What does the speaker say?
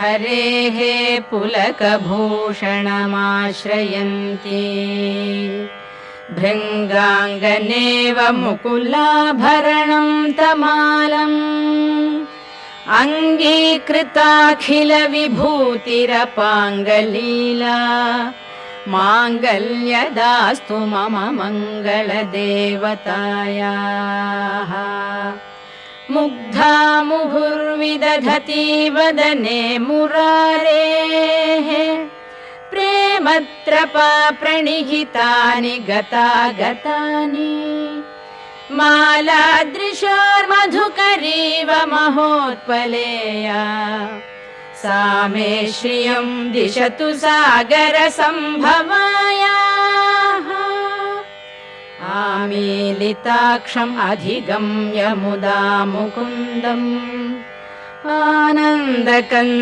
हरेः पुलकभूषणमाश्रयन्ती भृङ्गाङ्गनेव मुकुलाभरणं तमालम् अङ्गीकृताखिलविभूतिरपाङ्गलीला माङ्गल्यदास्तु मम मङ्गलदेवतायाः मुग्धा मुहुर्विदधती वदने मुरारेः प्रेमत्रपा प्रणिहितानि गतागतानि मालादृशार्मधुकरीव महोत्पलेया सा मे श्रियं दिशतु सागरसम्भवायाः आमीलिताक्षम् अधिगम्य मुदा मुकुन्दम् आनन्दकन्दम्